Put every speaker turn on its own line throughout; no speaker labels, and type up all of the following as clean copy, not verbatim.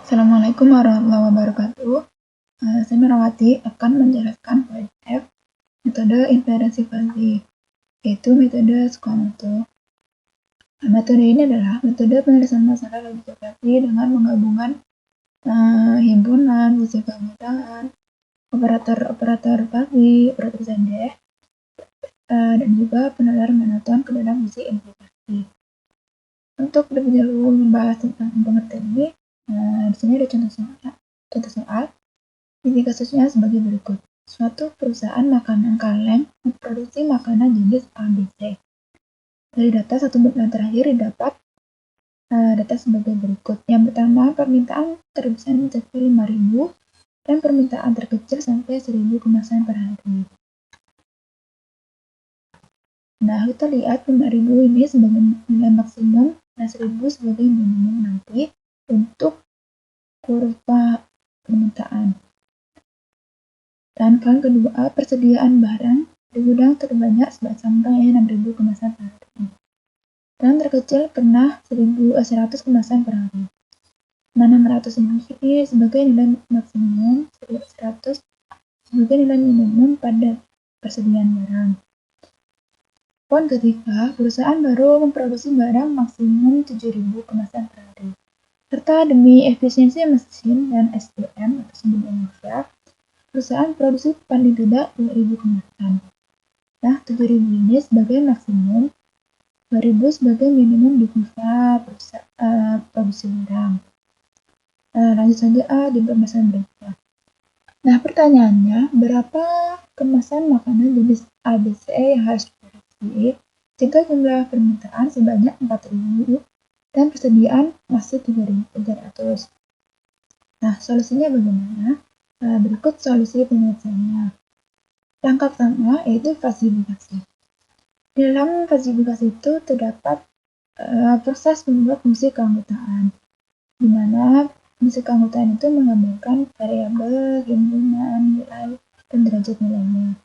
Assalamualaikum warahmatullahi wabarakatuh. Saya Merawati akan menjelaskan PDF metode inferensi fuzzy, yaitu metode Tsukamoto. Metode ini adalah metode penyelesaian masalah logika fuzzy dengan menggabungkan himpunan, fungsi keanggotaan, operator fuzzy, operator Zendef, dan juga penalar monoton ke dalam fungsi implikasi. Untuk lebih dahulu membahas tentang pengertian ini, di sini ada contoh soal. Isi kasusnya sebagai berikut. Suatu perusahaan makanan kaleng memproduksi makanan jenis ABC. Dari data 1 bulan terakhir didapat data sebagai berikut. Yang pertama, permintaan terbesar mencapai 5.000 dan permintaan terkecil sampai 1.000 kemasan per hari. Nah, kita lihat 5.000 ini sebagai nilai maksimum dan 1.000 sebagai minimum nanti untuk kurva permintaan. Dan yang kedua, persediaan barang di gudang terbanyak sampai 6.000 kemasan per hari. Dan terkecil pernah 100 kemasan per hari. Nah, 600 ini sebagai nilai maksimum, 100 sebagai nilai minimum pada persediaan barang. Poin ketiga, perusahaan baru memproduksi barang maksimum 7.000 kemasan per hari. Serta demi efisiensi mesin dan SDM atau sumber daya manusia, perusahaan produksi paling tidak 2.000 kemasan. Nah, 7.000 ini sebagai maksimum, 2.000 sebagai minimum di kurva produksi barang. Lanjut saja di pembahasan berikutnya. Nah, pertanyaannya, berapa kemasan makanan jenis ABC yang harus diproduksi jika jumlah permintaan sebanyak 4.000 dan persediaan masih 3.300? Nah, solusinya bagaimana? Berikut solusi penyelesaiannya. Langkah pertama yaitu fasifikasi. Di dalam fasifikasi itu terdapat proses membuat fungsi keanggotaan, di mana fungsi keanggotaan itu mengambilkan variabel, himpunan, nilai, dan derajat nilainya.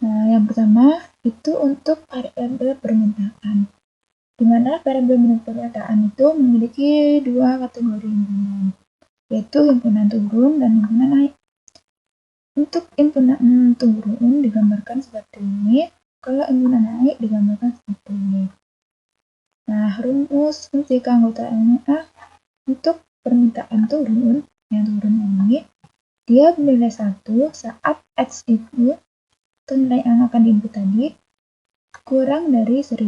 Nah, yang pertama itu untuk variabel permintaan, di mana variabel permintaan itu memiliki dua kategori himpunan, yaitu himpunan turun dan himpunan naik. Untuk himpunan turun digambarkan seperti ini, kalau himpunan naik digambarkan seperti ini. Nah, rumus fungsi keanggotaannya untuk permintaan turun, yang turun ini, dia bernilai 1 saat X itu, atau nilai yang akan diinput tadi, kurang dari 1.000.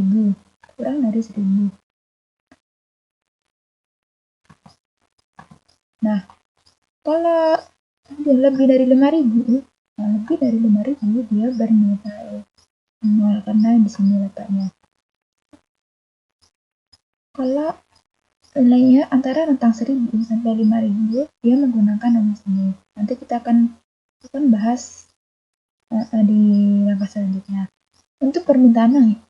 Nah, kalau dia lebih dari 5.000, dia bernilai 0 karena di sini letaknya. Kalau nilainya antara rentang 1.000 sampai 5.000, dia menggunakan rumus ini. Nanti kita akan bahas di langkah selanjutnya. Untuk permintaan naik,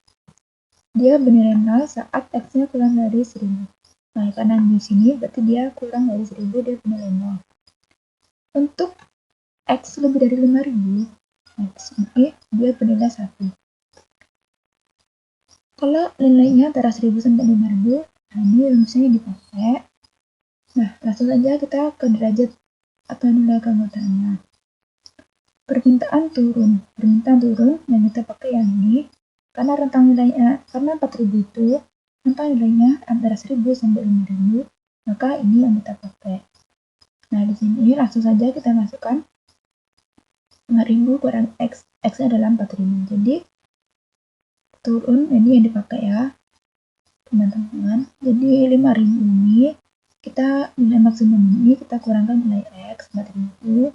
dia bernilai 0 saat X-nya kurang dari 1.000. Nah, karena di sini berarti dia kurang dari 1.000, dia bernilai 0. Untuk X lebih dari 5.000, nah di sini dia bernilai 1. Kalau nilainya antara 1.000 sampai 5.000, nah ini rumusnya dipakai. Nah, langsung saja kita ke derajat atau nilai keanggotaannya. Permintaan turun yang kita pakai yang ini, karena rentang nilainya, karena 4.000 itu rentang nilainya antara 1.000 sampai 5.000, maka ini yang kita pakai. Nah, di sini langsung saja kita masukkan 5.000 kurang X nya adalah 4.000. Jadi turun ini yang dipakai ya teman-teman. Jadi 5.000 ini kita nilai maksimum ini kita kurangkan nilai X 4.000,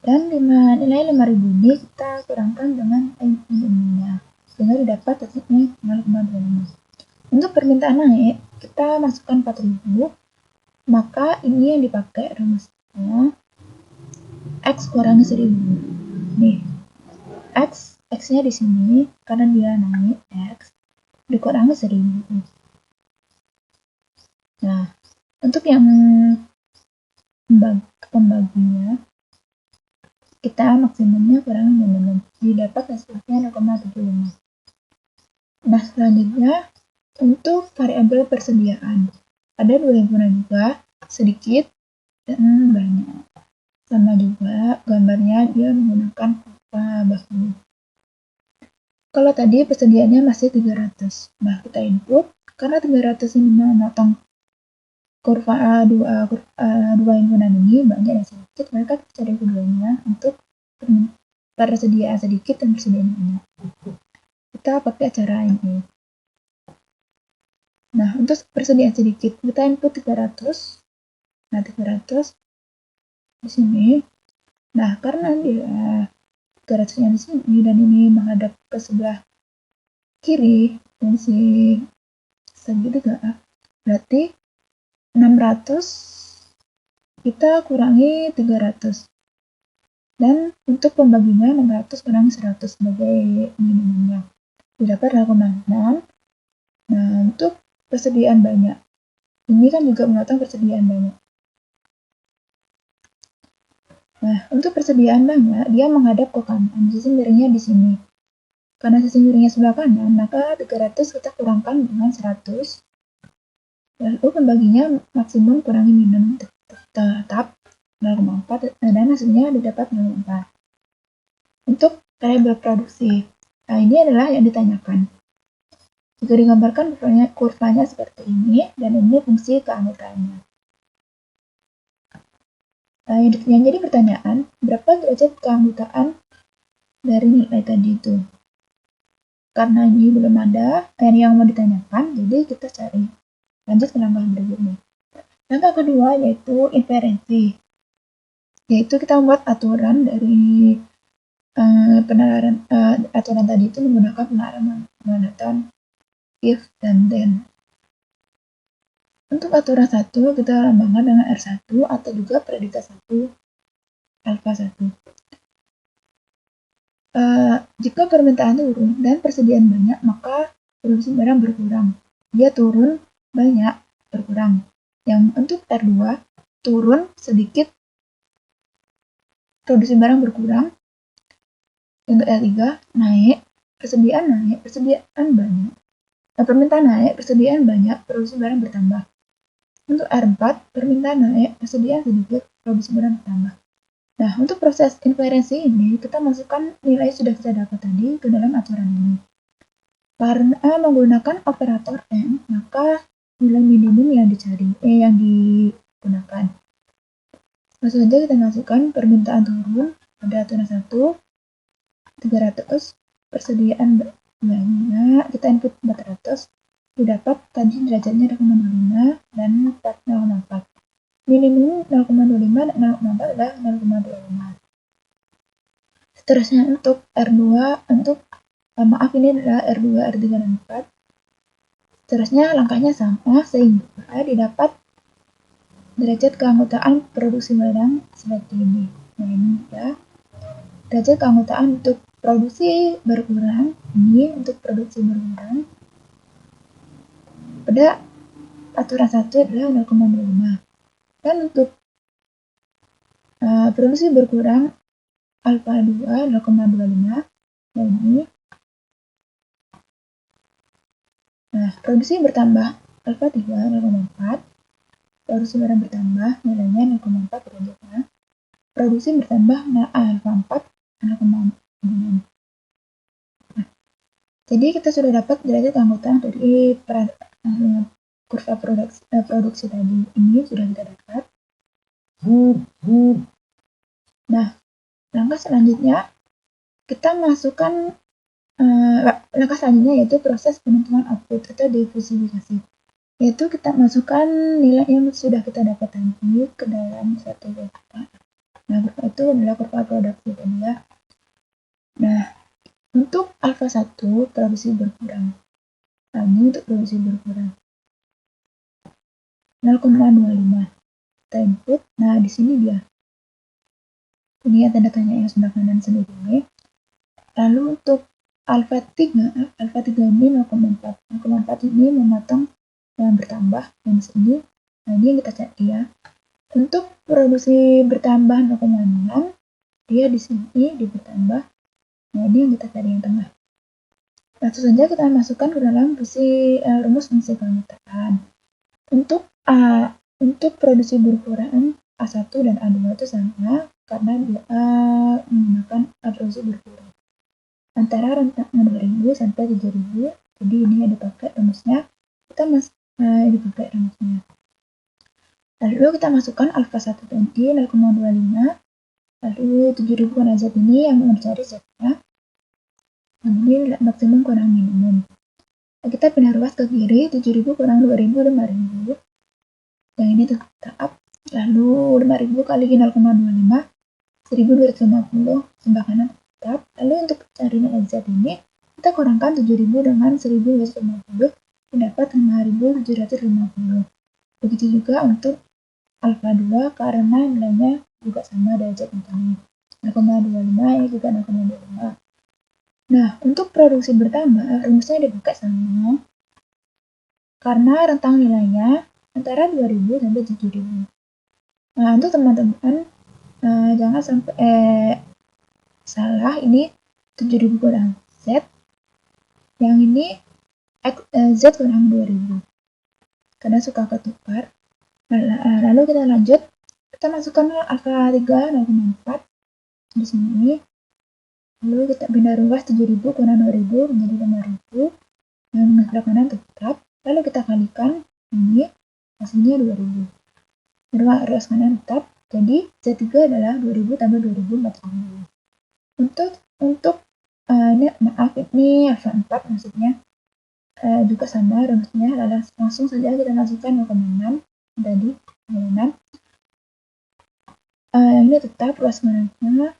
dan nilai 5.000 ini kita kurangkan dengan minimumnya sehingga didapat hasilnya 0,25. Untuk permintaan naik kita masukkan 4.000, maka ini yang dipakai rumusnya X kurangi 1.000. Nih, X nya di sini karena dia naik, X dikurangi 1.000. Nah, untuk yang pembaginya kita maksimumnya kurangi minimum, didapat hasilnya 0,75. Nah, selanjutnya untuk variabel persediaan, ada dua himpunan juga, sedikit dan banyak. Sama juga gambarnya dia menggunakan kurva bahu. Kalau tadi persediaannya masih 300, nah kita input karena 300 ini memotong kurva dua himpunan ini banyak dan sedikit, maka kita cari keduanya untuk persediaan sedikit dan persediaan banyak. Kita pakai cara ini. Nah, untuk persediaan sedikit kita input 300. Nah, 300 di sini. Nah, karena dia 300-nya di sini dan ini menghadap ke sebelah kiri dan si segitiga, berarti 600 kita kurangi 300. Dan untuk pembaginya 600 kurangi 100 sebagai minimumnya. Didapat 0,6. Nah, untuk persediaan banyak. Ini kan juga memotong persediaan banyak. Nah, untuk persediaan banyak, dia menghadap ke kanan. Sisi miringnya di sini. Karena sisi miringnya sebelah kanan, maka 300 kita kurangkan dengan 100. Lalu pembaginya maksimum kurangi minimum tetap 0,4 dan hasilnya didapat 0,4. Untuk variabel produksi. Nah, ini adalah yang ditanyakan. Jika digambarkan kurvanya seperti ini, dan ini fungsi keanggotaannya. Nah, yang jadi pertanyaan, berapa derajat keanggotaan dari nilai tadi itu? Karena ini belum ada yang mau ditanyakan, jadi kita cari. Lanjut ke langkah berikutnya. Langkah kedua yaitu inferensi. Yaitu kita membuat aturan dari penalaran aturan tadi itu menggunakan penalaran if dan then. Untuk aturan 1 kita lambangkan dengan R1 atau juga predikat 1 alfa 1. Jika permintaan turun dan persediaan banyak, maka produksi barang berkurang. Dia turun banyak, berkurang. Yang untuk R2 turun sedikit, produksi barang berkurang. Untuk R3 naik, persediaan banyak. Permintaan naik, persediaan banyak, produksi barang bertambah. Untuk R4, permintaan naik, persediaan sedikit, produksi barang bertambah. Nah, untuk proses inferensi ini, kita masukkan nilai sudah kita dapat tadi ke dalam aturan ini. Karena menggunakan operator M, maka nilai minimum yang digunakan. Langsung saja kita masukkan permintaan turun pada aturan 1, 300, persediaan banyak, kita input 400, didapat tadi derajatnya 0,25 dan 0,4. Minimum 0,25 dan 0,4 adalah 0,25. Seterusnya untuk R2, ini adalah R2, R3, dan 4. Seterusnya langkahnya sama, sehingga didapat derajat keanggotaan produksi barang seperti ini. Nah, ini ya. Derajat keanggotaan untuk produksi berkurang, ini untuk produksi berkurang. Pada aturan 1 adalah 0,25. Dan untuk produksi berkurang alfa 2 0,25. Nah, ini. Nah, produksi bertambah alfa 3 0,4. Produksi barang bertambah nilainya 0,4 derajatnya. Produksi bertambah alfa 4 0,6. Nah, jadi kita sudah dapat derajat keanggotaan dari kurva produksi tadi. Ini sudah kita dapat. Nah, langkah selanjutnya kita masukkan langkah selanjutnya yaitu proses penentuan output atau divisifikasi. Yaitu kita masukkan nilai yang sudah kita dapat tadi ke dalam satu kurva. Nah, kurva itu adalah kurva produksi tadi ya. Nah, untuk alfa 1 produksi berkurang. Nah, ini untuk produksi berkurang 0,25. Kita input. Nah, di sini dia. Ini ya tanda tanya yang sebelah kanan sendiri ini. Lalu untuk alfa 3 ini 0,4. 0,4 ini memotong yang bertambah yang sini. Nah, ini yang kita cari ya. Untuk produksi bertambah 0,6, dia di sini bertambah. Nah, ini yang kita cari yang tengah. Langsung saja kita masukkan ke dalam rumus fungsi keanggotaan. Untuk Untuk produksi berkurang A1 dan A2 itu sama karena dia menggunakan produksi berkurang antara rentang 2000 sampai 7000. Jadi ini yang dipakai rumusnya, kita dipakai rumusnya. Lalu kita masukkan alfa 1 tadi 0,25, lalu 7000 kurang Z ini yang mau dicari Z-nya, yang ini maksimum kurang minimum. Nah, kita pindah ruas ke kiri, 7000 kurang 2000, 5000. Yang ini tetap, lalu 5000 kali 0,25, 1250, sebelah kanan tetap. Lalu untuk cari nilai Z ini, kita kurangkan 7000 dengan 1250, mendapat 5750. Begitu juga untuk alfa 2 karena nilainya juga sama dari Z ini, 0,25, ini juga 0,25. Nah, untuk produksi bertambah, rumusnya dipakai sama karena rentang nilainya antara 2000 sampai 7000. Nah, untuk teman-teman jangan sampai salah, ini 7000 kurang Z, yang ini Z kurang 2000 karena suka ketukar. Lalu kita lanjut, kita masukkan alfa 3 0,4 di sini, lalu kita pindah ruas 7000 kurang 2000 menjadi 5000, yang sebelah kanan tetap, lalu kita kalikan ini, hasilnya 2000. Ruas kanan tetap, jadi Z3 adalah 2000 tambah 2000, 4000. Untuk ini alfa 4 maksudnya juga sama rumusnya, langsung saja kita masukkan 0,6 tadi, 0,6. Ini tetap ruas kanannya,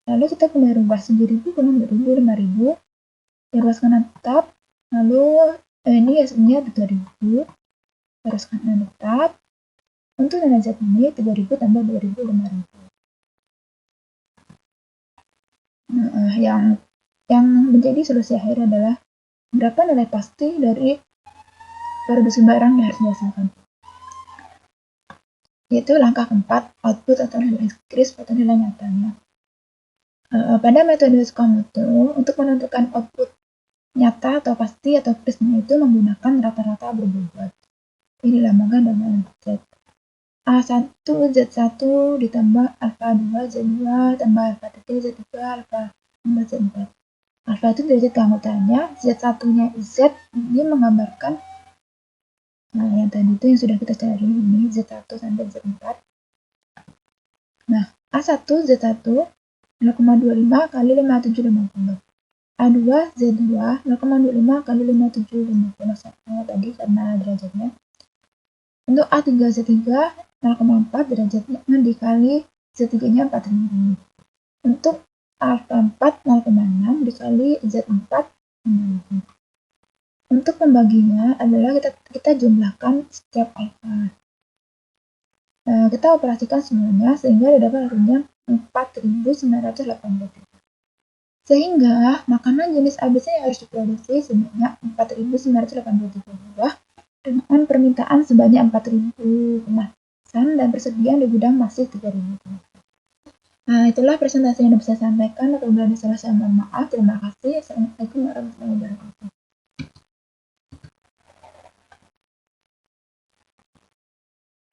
lalu kita pindah ruas 7000 kurang 2000, 5000, ruas kanan tetap, lalu ini hasilnya 3000, ruas kanan tetap. Untuk nilai Z ini 3000 tambah 2000, 5000. Nah, yang menjadi solusi akhir adalah berapa nilai pasti dari produksi barang yang harus dihasilkan, yaitu langkah keempat, output atau nilai kris atau nilai nyatanya. Pada metode Tsukamoto, untuk menentukan output nyata atau pasti atau krisnya itu menggunakan rata-rata berbobot. Ini dilambangkan dengan Z. A1 Z1 ditambah alfa 2 Z2 tambah alfa 3 Z3 alfa 4 Z4. Alfa itu derajat keanggotaannya, Z1-nya Z ini menggambarkan yang tadi itu yang sudah kita cari, ini Z1 sampai Z4. Nah, A1 Z1 0,25 kali 5750. A2 Z2 0,25 kali 5750 sama tadi karena derajatnya. Untuk A3 Z3 0,4 derajatnya dikali Z3-nya 4000. Untuk alfa 4 0,6 dikali Z4 5000. Untuk pembaginya adalah kita jumlahkan setiap alfa. Kita operasikan semuanya sehingga didapat hasilnya 4983. Sehingga makanan jenis ABC yang harus diproduksi sebanyak 4983 buah dengan permintaan sebanyak 4000 kemasan dan persediaan di gudang masih 3000 kemasan. Nah, itulah presentasi yang bisa saya sampaikan. Apabila ada salah, saya mohon maaf. Terima kasih. Assalamualaikum warahmatullahi wabarakatuh.